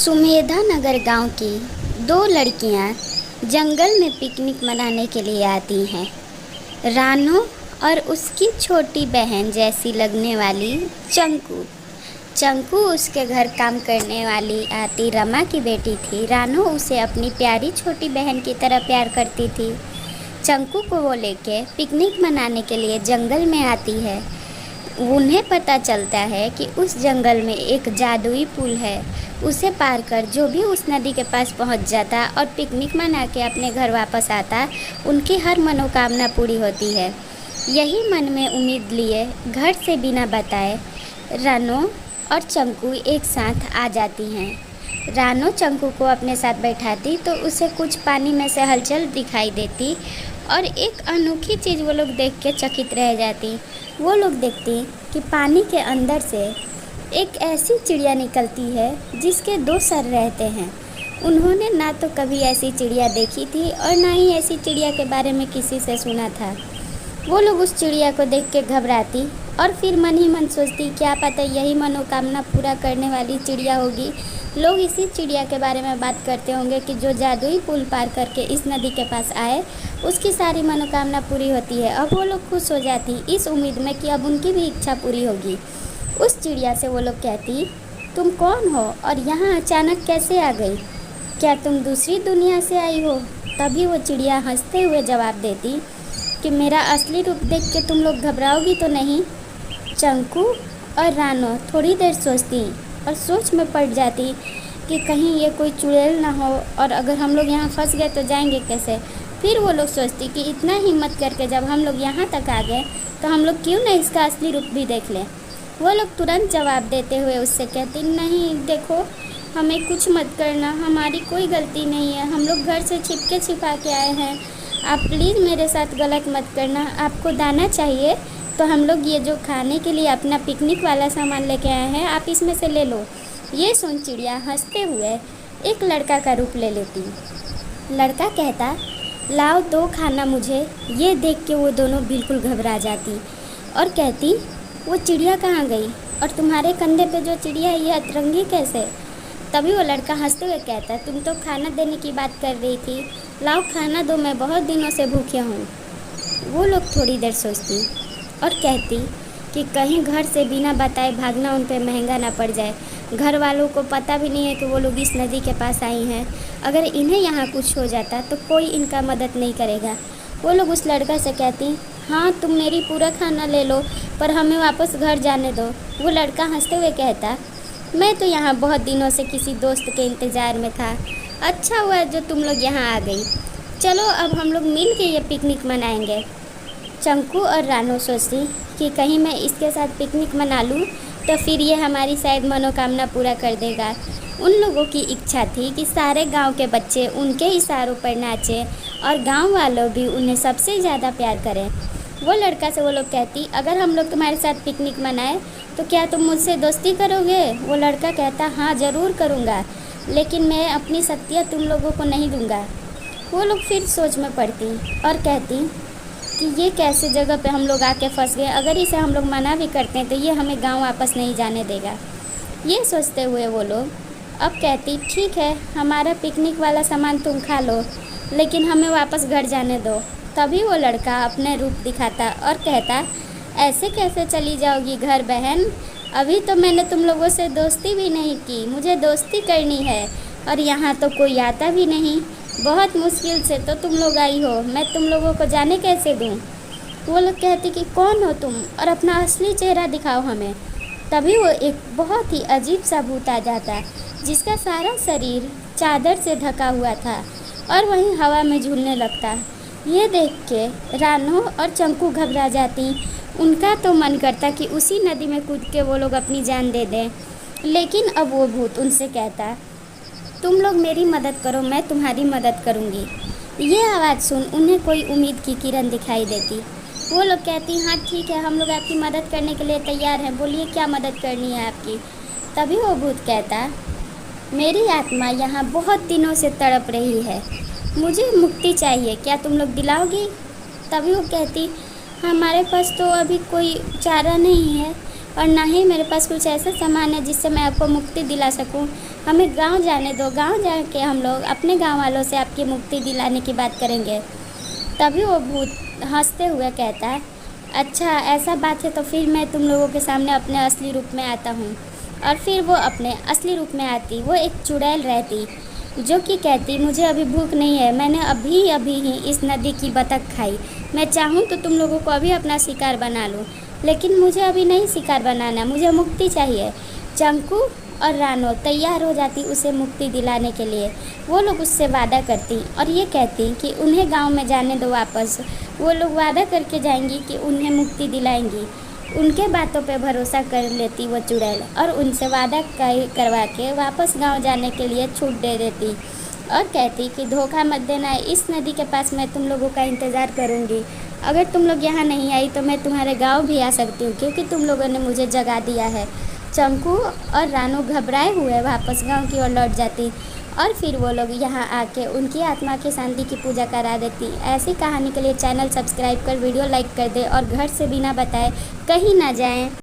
सुमेधा नगर गांव की दो लड़कियां जंगल में पिकनिक मनाने के लिए आती हैं। रानो और उसकी छोटी बहन जैसी लगने वाली चंकू। चंकू उसके घर काम करने वाली आती रमा की बेटी थी। रानो उसे अपनी प्यारी छोटी बहन की तरह प्यार करती थी। चंकू को वो लेके पिकनिक मनाने के लिए जंगल में आती है। उन्हें पता चलता है कि उस जंगल में एक जादुई पुल है। उसे पार कर जो भी उस नदी के पास पहुंच जाता और पिकनिक मना के अपने घर वापस आता, उनकी हर मनोकामना पूरी होती है। यही मन में उम्मीद लिए घर से बिना बताए रानो और चंकू एक साथ आ जाती हैं। रानो चंकू को अपने साथ बैठाती तो उसे कुछ पानी में से हलचल दिखाई देती और एक अनोखी चीज़ वो लोग देख के चकित रह जाती। वो लोग देखती कि पानी के अंदर से एक ऐसी चिड़िया निकलती है जिसके दो सर रहते हैं। उन्होंने ना तो कभी ऐसी चिड़िया देखी थी और ना ही ऐसी चिड़िया के बारे में किसी से सुना था। वो लोग उस चिड़िया को देख के घबराती और फिर मन ही मन सोचती, क्या पता यही मनोकामना पूरा करने वाली चिड़िया होगी। लोग इसी चिड़िया के बारे में बात करते होंगे कि जो जादुई पुल पार करके इस नदी के पास आए, उसकी सारी मनोकामना पूरी होती है। अब वो लोग खुश हो जाती इस उम्मीद में कि अब उनकी भी इच्छा पूरी होगी। उस चिड़िया से वो लोग कहती, तुम कौन हो और यहाँ अचानक कैसे आ गई? क्या तुम दूसरी दुनिया से आई हो? तभी वो चिड़िया हंसते हुए जवाब देती कि मेरा असली रूप देख के तुम लोग घबराओगी तो नहीं? चंकू और रानो थोड़ी देर सोचती और सोच में पड़ जाती कि कहीं ये कोई चुड़ैल ना हो और अगर हम लोग यहाँ फंस गए तो जाएंगे कैसे। फिर वो लोग सोचती कि इतना हिम्मत करके जब हम लोग यहाँ तक आ गए तो हम लोग क्यों ना इसका असली रूप भी देख लें। वो लोग तुरंत जवाब देते हुए उससे कहती, नहीं देखो, हमें कुछ मत करना, हमारी कोई गलती नहीं है, हम लोग घर से छिपके छिपा के आए हैं। आप प्लीज़ मेरे साथ गलत मत करना। आपको दाना चाहिए तो हम लोग ये जो खाने के लिए अपना पिकनिक वाला सामान लेके आए हैं, आप इसमें से ले लो। ये सुन चिड़िया हंसते हुए एक लड़का का रूप ले लेती। लड़का कहता, लाओ दो खाना मुझे। ये देख के वो दोनों बिल्कुल घबरा जाती और कहती, वो चिड़िया कहाँ गई और तुम्हारे कंधे पे जो चिड़िया है ये अतरंगी कैसे? तभी वो लड़का हंसते हुए कहता, तुम तो खाना देने की बात कर रही थी, लाओ खाना दो, मैं बहुत दिनों से भूखे हूँ। वो लोग थोड़ी देर सोचती और कहती कि कहीं घर से बिना बताए भागना उन पे महंगा ना पड़ जाए। घर वालों को पता भी नहीं है कि वो लोग इस नदी के पास आई हैं। अगर इन्हें यहाँ कुछ हो जाता तो कोई इनका मदद नहीं करेगा। वो लोग उस लड़का से कहती, हाँ तुम मेरी पूरा खाना ले लो पर हमें वापस घर जाने दो। वो लड़का हंसते हुए कहता, मैं तो यहाँ बहुत दिनों से किसी दोस्त के इंतज़ार में था। अच्छा हुआ जो तुम लोग यहाँ आ गई। चलो अब हम लोग मिल के ये पिकनिक मनाएंगे। चंकू और रानो सोचती कि कहीं मैं इसके साथ पिकनिक मना लूँ तो फिर ये हमारी शायद मनोकामना पूरा कर देगा। उन लोगों की इच्छा थी कि सारे गांव के बच्चे उनके इशारों पर नाचें और गांव वालों भी उन्हें सबसे ज़्यादा प्यार करें। वो लड़का से वो लोग कहती, अगर हम लोग तुम्हारे साथ पिकनिक मनाए तो क्या तुम मुझसे दोस्ती करोगे? वो लड़का कहता, हाँ ज़रूर करूँगा, लेकिन मैं अपनी शक्तियाँ तुम लोगों को नहीं दूँगा। वो लोग फिर सोच में पड़ती और कहती कि ये कैसे जगह पे हम लोग आके फंस गए। अगर इसे हम लोग मना भी करते हैं तो ये हमें गांव वापस नहीं जाने देगा। ये सोचते हुए वो लोग अब कहती, ठीक है, हमारा पिकनिक वाला सामान तुम खा लो, लेकिन हमें वापस घर जाने दो। तभी वो लड़का अपने रूप दिखाता और कहता, ऐसे कैसे चली जाओगी घर बहन? अभी तो मैंने तुम लोगों से दोस्ती भी नहीं की, मुझे दोस्ती करनी है और यहाँ तो कोई आता भी नहीं। बहुत मुश्किल से तो तुम लोग आई हो, मैं तुम लोगों को जाने कैसे दूँ? वो लोग कहते कि कौन हो तुम और अपना असली चेहरा दिखाओ हमें। तभी वो एक बहुत ही अजीब सा भूत आ जाता जिसका सारा शरीर चादर से ढका हुआ था और वहीं हवा में झूलने लगता। ये देख के रानो और चंकू घबरा जाती। उनका तो मन करता कि उसी नदी में कूद के वो लोग अपनी जान दे दें, लेकिन अब वो भूत उनसे कहता, तुम लोग मेरी मदद करो, मैं तुम्हारी मदद करूँगी। ये आवाज़ सुन उन्हें कोई उम्मीद की किरण दिखाई देती। वो लोग कहती, हाँ ठीक है, हम लोग आपकी मदद करने के लिए तैयार हैं, बोलिए क्या मदद करनी है आपकी। तभी वो भूत कहता, मेरी आत्मा यहाँ बहुत दिनों से तड़प रही है, मुझे मुक्ति चाहिए, क्या तुम लोग दिलाओगी? तभी वो कहती, हमारे पास तो अभी कोई चारा नहीं है, और ना ही मेरे पास कुछ ऐसा सामान है जिससे मैं आपको मुक्ति दिला सकूं। हमें गांव जाने दो, गांव जाके हम लोग अपने गांव वालों से आपकी मुक्ति दिलाने की बात करेंगे। तभी वो भूत हंसते हुए कहता है, अच्छा ऐसा बात है तो फिर मैं तुम लोगों के सामने अपने असली रूप में आता हूँ। और फिर वो अपने असली रूप में आती। वो एक चुड़ैल रहती जो कि कहती, मुझे अभी भूख नहीं है, मैंने अभी अभी ही इस नदी की बतख खाई। मैं चाहूँ तो तुम लोगों को अभी अपना शिकार बना लूँ, लेकिन मुझे अभी नहीं शिकार बनाना, मुझे मुक्ति चाहिए। चंकू और रानो तैयार हो जाती उसे मुक्ति दिलाने के लिए। वो लोग उससे वादा करती और ये कहती कि उन्हें गांव में जाने दो वापस। वो लोग वादा करके जाएंगी कि उन्हें मुक्ति दिलाएंगी। उनके बातों पे भरोसा कर लेती वो चुड़ैल और उनसे वादा करवा के वापस गांव जाने के लिए छूट दे देती और कहती कि धोखा मत देना, इस नदी के पास मैं तुम लोगों का इंतज़ार करूंगी। अगर तुम लोग यहाँ नहीं आई तो मैं तुम्हारे गांव भी आ सकती हूँ, क्योंकि तुम लोगों ने मुझे जगा दिया है। चंकू और रानू घबराए हुए वापस गांव की ओर लौट जाती और फिर वो लोग यहाँ आके उनकी आत्मा की शांति की पूजा करा देती। ऐसी कहानी के लिए चैनल सब्सक्राइब कर वीडियो लाइक कर दे और घर से बिना बताए कहीं ना जाएं।